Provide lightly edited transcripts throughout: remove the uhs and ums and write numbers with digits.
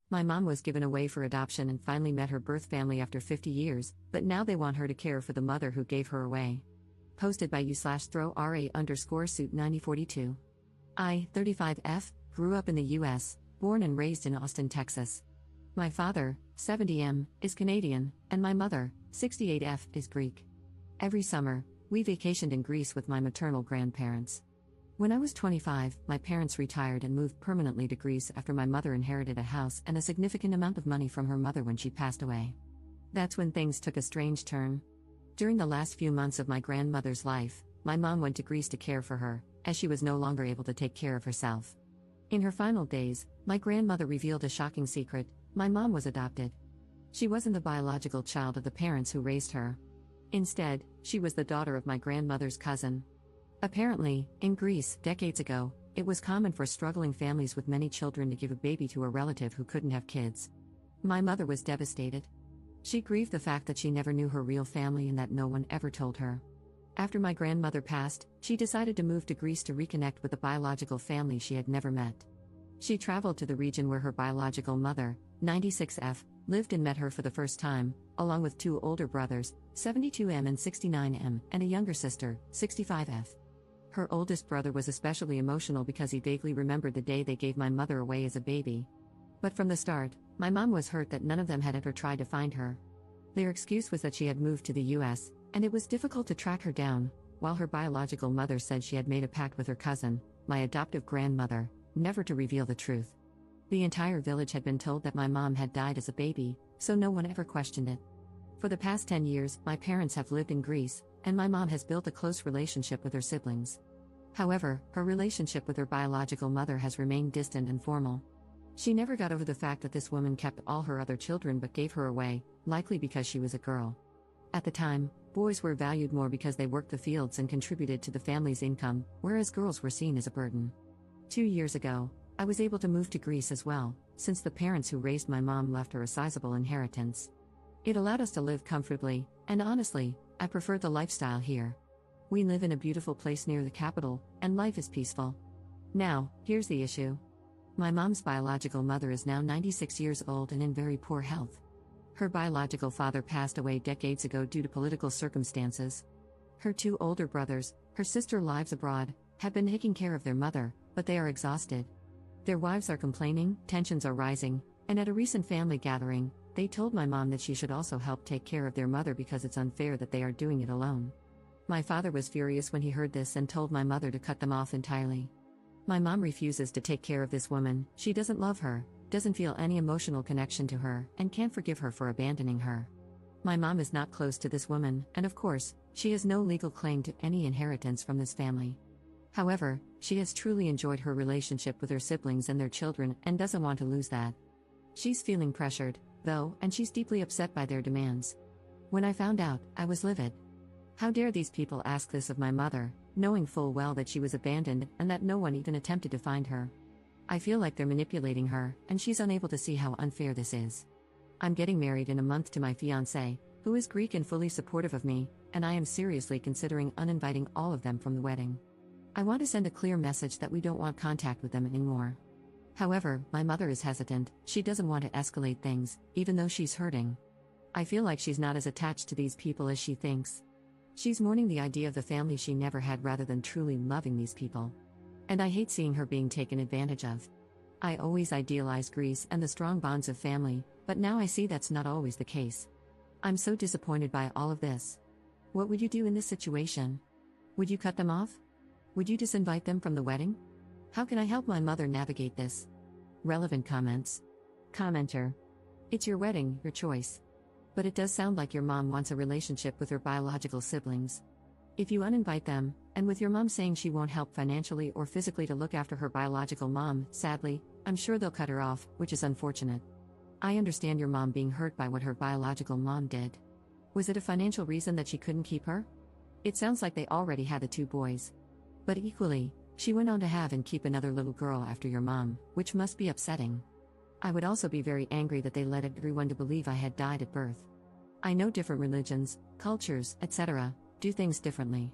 My mom was given away for adoption and finally met her birth family after 50 years, but now they want her to care for the mother who gave her away. Posted by u/throw_ra_suit 9042. I, 35F, grew up in the US, born and raised in Austin, Texas. My father, 70M, is Canadian, and my mother, 68F, is Greek. Every summer, we vacationed in Greece with my maternal grandparents. When I was 25, my parents retired and moved permanently to Greece after my mother inherited a house and a significant amount of money from her mother when she passed away. That's when things took a strange turn. During the last few months of my grandmother's life, my mom went to Greece to care for her, as she was no longer able to take care of herself. In her final days, my grandmother revealed a shocking secret: my mom was adopted. She wasn't the biological child of the parents who raised her. Instead, she was the daughter of my grandmother's cousin. Apparently, in Greece, decades ago, it was common for struggling families with many children to give a baby to a relative who couldn't have kids. My mother was devastated. She grieved the fact that she never knew her real family and that no one ever told her. After my grandmother passed, she decided to move to Greece to reconnect with the biological family she had never met. She traveled to the region where her biological mother, 96F, lived and met her for the first time, along with two older brothers, 72M and 69M, and a younger sister, 65F. Her oldest brother was especially emotional because he vaguely remembered the day they gave my mother away as a baby. But from the start, my mom was hurt that none of them had ever tried to find her. Their excuse was that she had moved to the US, and it was difficult to track her down, while her biological mother said she had made a pact with her cousin, my adoptive grandmother, never to reveal the truth. The entire village had been told that my mom had died as a baby, so no one ever questioned it. For the past 10 years, my parents have lived in Greece, and my mom has built a close relationship with her siblings. However, her relationship with her biological mother has remained distant and formal. She never got over the fact that this woman kept all her other children but gave her away, likely because she was a girl. At the time, boys were valued more because they worked the fields and contributed to the family's income, whereas girls were seen as a burden. 2 years ago, I was able to move to Greece as well, since the parents who raised my mom left her a sizable inheritance. It allowed us to live comfortably, and honestly, I prefer the lifestyle here. We live in a beautiful place near the capital, and life is peaceful. Now, here's the issue. My mom's biological mother is now 96 years old and in very poor health. Her biological father passed away decades ago due to political circumstances. Her two older brothers, her sister lives abroad, have been taking care of their mother, but they are exhausted. Their wives are complaining, tensions are rising, and at a recent family gathering, they told my mom that she should also help take care of their mother because it's unfair that they are doing it alone. My father was furious when he heard this and told my mother to cut them off entirely. My mom refuses to take care of this woman. She doesn't love her, doesn't feel any emotional connection to her, and can't forgive her for abandoning her. My mom is not close to this woman, and of course, she has no legal claim to any inheritance from this family. However, she has truly enjoyed her relationship with her siblings and their children and doesn't want to lose that. She's feeling pressured, though, and she's deeply upset by their demands. When I found out, I was livid. How dare these people ask this of my mother, knowing full well that she was abandoned and that no one even attempted to find her. I feel like they're manipulating her, and she's unable to see how unfair this is. I'm getting married in a month to my fiancé, who is Greek and fully supportive of me, and I am seriously considering uninviting all of them from the wedding. I want to send a clear message that we don't want contact with them anymore. However, my mother is hesitant. She doesn't want to escalate things, even though she's hurting. I feel like she's not as attached to these people as she thinks. She's mourning the idea of the family she never had rather than truly loving these people. And I hate seeing her being taken advantage of. I always idealized Greece and the strong bonds of family, but now I see that's not always the case. I'm so disappointed by all of this. What would you do in this situation? Would you cut them off? Would you disinvite them from the wedding? How can I help my mother navigate this? Relevant comments. Commenter. It's your wedding, your choice. But it does sound like your mom wants a relationship with her biological siblings. If you uninvite them, and with your mom saying she won't help financially or physically to look after her biological mom, sadly, I'm sure they'll cut her off, which is unfortunate. I understand your mom being hurt by what her biological mom did. Was it a financial reason that she couldn't keep her? It sounds like they already had the two boys. But equally, she went on to have and keep another little girl after your mom, which must be upsetting. I would also be very angry that they led everyone to believe I had died at birth. I know different religions, cultures, etc., do things differently.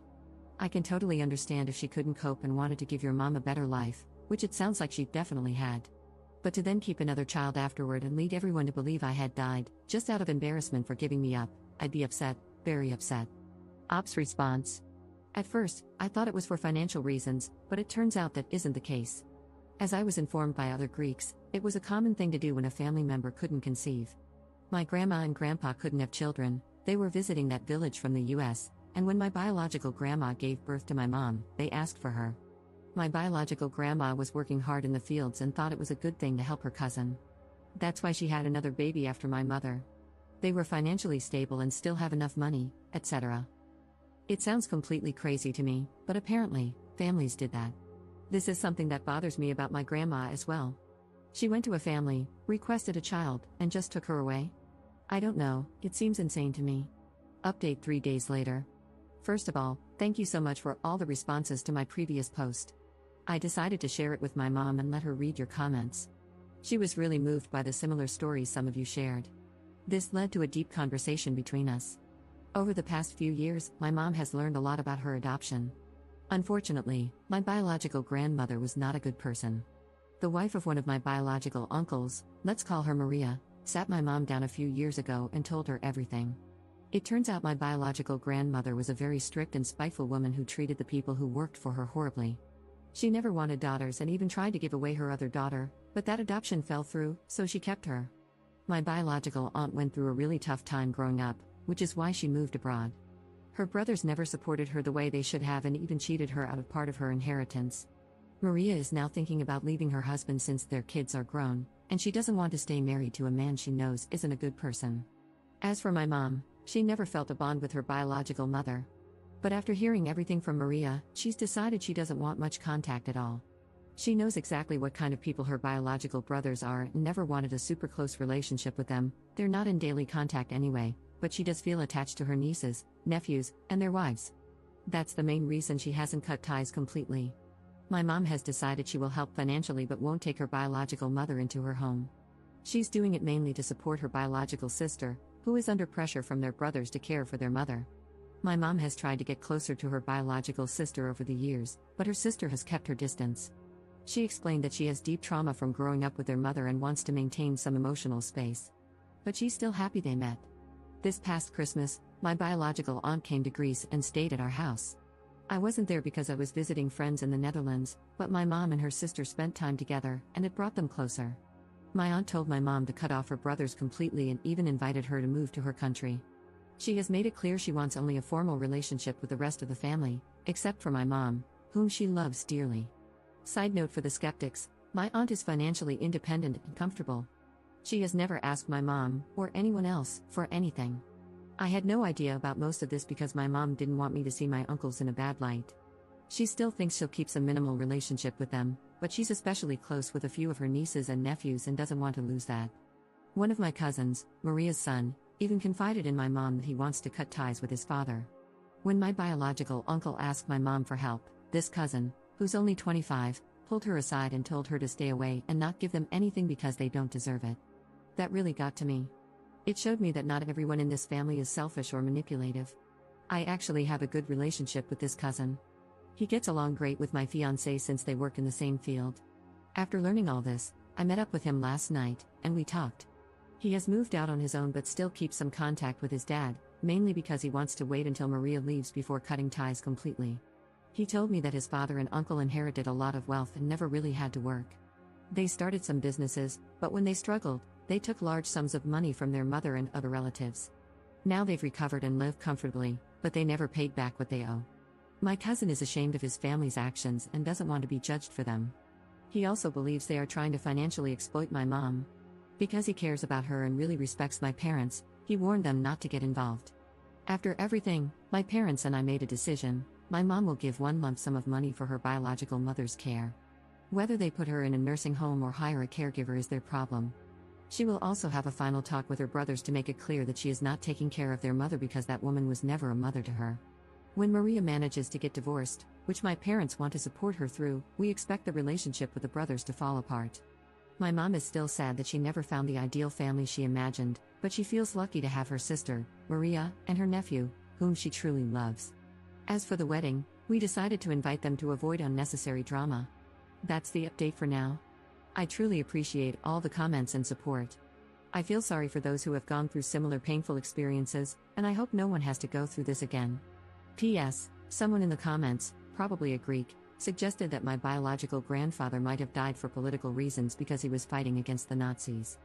I can totally understand if she couldn't cope and wanted to give your mom a better life, which it sounds like she definitely had. But to then keep another child afterward and lead everyone to believe I had died, just out of embarrassment for giving me up, I'd be upset, very upset. Ops response. At first, I thought it was for financial reasons, but it turns out that isn't the case. As I was informed by other Greeks, it was a common thing to do when a family member couldn't conceive. My grandma and grandpa couldn't have children, they were visiting that village from the US, and when my biological grandma gave birth to my mom, they asked for her. My biological grandma was working hard in the fields and thought it was a good thing to help her cousin. That's why she had another baby after my mother. They were financially stable and still have enough money, etc. It sounds completely crazy to me, but apparently, families did that. This is something that bothers me about my grandma as well. She went to a family, requested a child, and just took her away? I don't know, it seems insane to me. Update 3 days later. First of all, thank you so much for all the responses to my previous post. I decided to share it with my mom and let her read your comments. She was really moved by the similar stories some of you shared. This led to a deep conversation between us. Over the past few years, my mom has learned a lot about her adoption. Unfortunately, my biological grandmother was not a good person. The wife of one of my biological uncles, let's call her Maria, sat my mom down a few years ago and told her everything. It turns out my biological grandmother was a very strict and spiteful woman who treated the people who worked for her horribly. She never wanted daughters and even tried to give away her other daughter, but that adoption fell through, so she kept her. My biological aunt went through a really tough time growing up, which is why she moved abroad. Her brothers never supported her the way they should have and even cheated her out of part of her inheritance. Maria is now thinking about leaving her husband since their kids are grown, and she doesn't want to stay married to a man she knows isn't a good person. As for my mom, she never felt a bond with her biological mother. But after hearing everything from Maria, she's decided she doesn't want much contact at all. She knows exactly what kind of people her biological brothers are and never wanted a super close relationship with them. They're not in daily contact anyway, but she does feel attached to her nieces, nephews, and their wives. That's the main reason she hasn't cut ties completely. My mom has decided she will help financially but won't take her biological mother into her home. She's doing it mainly to support her biological sister, who is under pressure from their brothers to care for their mother. My mom has tried to get closer to her biological sister over the years, but her sister has kept her distance. She explained that she has deep trauma from growing up with their mother and wants to maintain some emotional space. But she's still happy they met. This past Christmas, my biological aunt came to Greece and stayed at our house. I wasn't there because I was visiting friends in the Netherlands, but my mom and her sister spent time together, and it brought them closer. My aunt told my mom to cut off her brothers completely and even invited her to move to her country. She has made it clear she wants only a formal relationship with the rest of the family, except for my mom, whom she loves dearly. Side note for the skeptics, my aunt is financially independent and comfortable. She has never asked my mom, or anyone else, for anything. I had no idea about most of this because my mom didn't want me to see my uncles in a bad light. She still thinks she'll keep some minimal relationship with them, but she's especially close with a few of her nieces and nephews and doesn't want to lose that. One of my cousins, Maria's son, even confided in my mom that he wants to cut ties with his father. When my biological uncle asked my mom for help, this cousin, who's only 25, pulled her aside and told her to stay away and not give them anything because they don't deserve it. That really got to me. It showed me that not everyone in this family is selfish or manipulative. I actually have a good relationship with this cousin. He gets along great with my fiancé since they work in the same field. After learning all this, I met up with him last night, and we talked. He has moved out on his own but still keeps some contact with his dad, mainly because he wants to wait until Maria leaves before cutting ties completely. He told me that his father and uncle inherited a lot of wealth and never really had to work. They started some businesses, but when they struggled, they took large sums of money from their mother and other relatives. Now they've recovered and live comfortably, but they never paid back what they owe. My cousin is ashamed of his family's actions and doesn't want to be judged for them. He also believes they are trying to financially exploit my mom. Because he cares about her and really respects my parents, he warned them not to get involved. After everything, my parents and I made a decision. My mom will give one lump sum of money for her biological mother's care. Whether they put her in a nursing home or hire a caregiver is their problem. She will also have a final talk with her brothers to make it clear that she is not taking care of their mother because that woman was never a mother to her. When Maria manages to get divorced, which my parents want to support her through, we expect the relationship with the brothers to fall apart. My mom is still sad that she never found the ideal family she imagined, but she feels lucky to have her sister, Maria, and her nephew, whom she truly loves. As for the wedding, we decided to invite them to avoid unnecessary drama. That's the update for now. I truly appreciate all the comments and support. I feel sorry for those who have gone through similar painful experiences, and I hope no one has to go through this again. P.S. Someone in the comments, probably a Greek, suggested that my biological grandfather might have died for political reasons because he was fighting against the Nazis.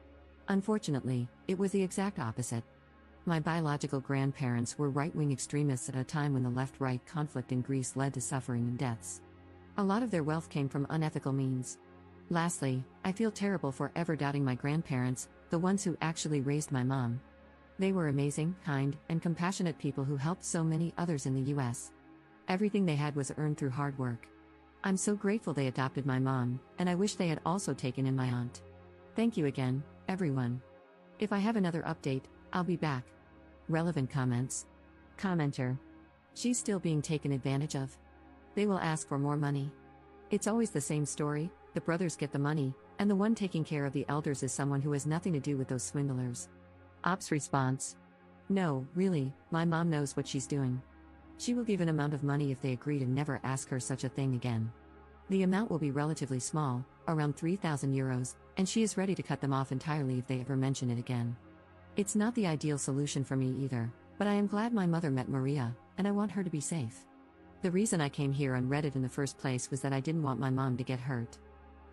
Unfortunately, it was the exact opposite. My biological grandparents were right-wing extremists at a time when the left-right conflict in Greece led to suffering and deaths. A lot of their wealth came from unethical means. Lastly, I feel terrible for ever doubting my grandparents, the ones who actually raised my mom. They were amazing, kind, and compassionate people who helped so many others in the US. Everything they had was earned through hard work. I'm so grateful they adopted my mom, and I wish they had also taken in my aunt. Thank you again, everyone. If I have another update, I'll be back. Relevant comments. Commenter. She's still being taken advantage of. They will ask for more money. It's always the same story, the brothers get the money, and the one taking care of the elders is someone who has nothing to do with those swindlers. Ops response. No, really, my mom knows what she's doing. She will give an amount of money if they agree to never ask her such a thing again. The amount will be relatively small, around 3,000 euros, and she is ready to cut them off entirely if they ever mention it again. It's not the ideal solution for me either, but I am glad my mother met Maria, and I want her to be safe. The reason I came here on Reddit in the first place was that I didn't want my mom to get hurt.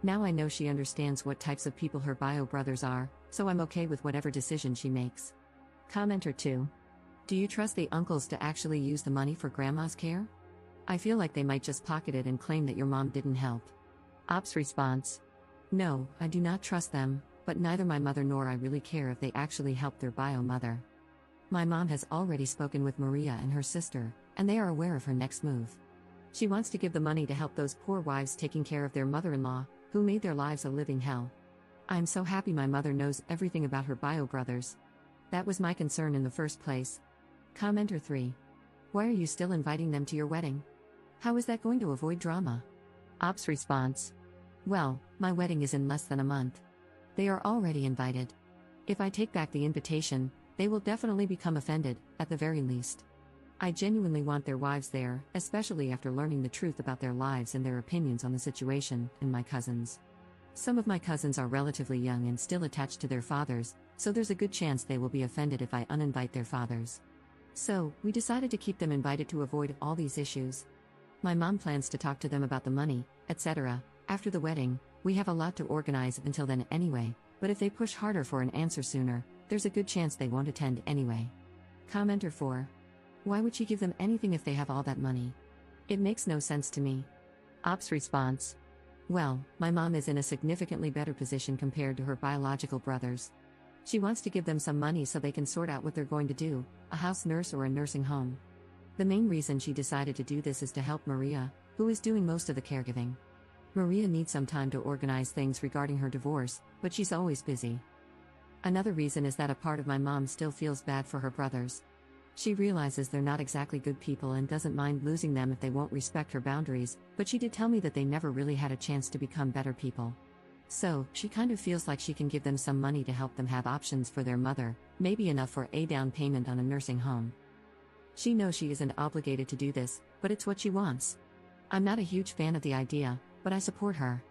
Now I know she understands what types of people her bio brothers are, so I'm okay with whatever decision she makes. Commenter 2. Do you trust the uncles to actually use the money for grandma's care? I feel like they might just pocket it and claim that your mom didn't help. Ops response. No, I do not trust them, but neither my mother nor I really care if they actually help their bio mother. My mom has already spoken with Maria and her sister, and they are aware of her next move. She wants to give the money to help those poor wives taking care of their mother-in-law, who made their lives a living hell. I'm so happy my mother knows everything about her bio brothers. That was my concern in the first place. Commenter 3. Why are you still inviting them to your wedding? How is that going to avoid drama? Ops response. Well, my wedding is in less than a month. They are already invited. If I take back the invitation, they will definitely become offended, at the very least. I genuinely want their wives there, especially after learning the truth about their lives and their opinions on the situation, and my cousins. Some of my cousins are relatively young and still attached to their fathers, so there's a good chance they will be offended if I uninvite their fathers. So, we decided to keep them invited to avoid all these issues. My mom plans to talk to them about the money, etc. After the wedding. We have a lot to organize until then anyway, but if they push harder for an answer sooner, there's a good chance they won't attend anyway. Commenter 4. Why would she give them anything if they have all that money? It makes no sense to me. Ops response. Well, my mom is in a significantly better position compared to her biological brothers. She wants to give them some money so they can sort out what they're going to do, a house nurse or a nursing home. The main reason she decided to do this is to help Maria, who is doing most of the caregiving. Maria needs some time to organize things regarding her divorce, but she's always busy. Another reason is that a part of my mom still feels bad for her brothers. She realizes they're not exactly good people and doesn't mind losing them if they won't respect her boundaries, but she did tell me that they never really had a chance to become better people. So, she kind of feels like she can give them some money to help them have options for their mother, maybe enough for a down payment on a nursing home. She knows she isn't obligated to do this, but it's what she wants. I'm not a huge fan of the idea, but I support her.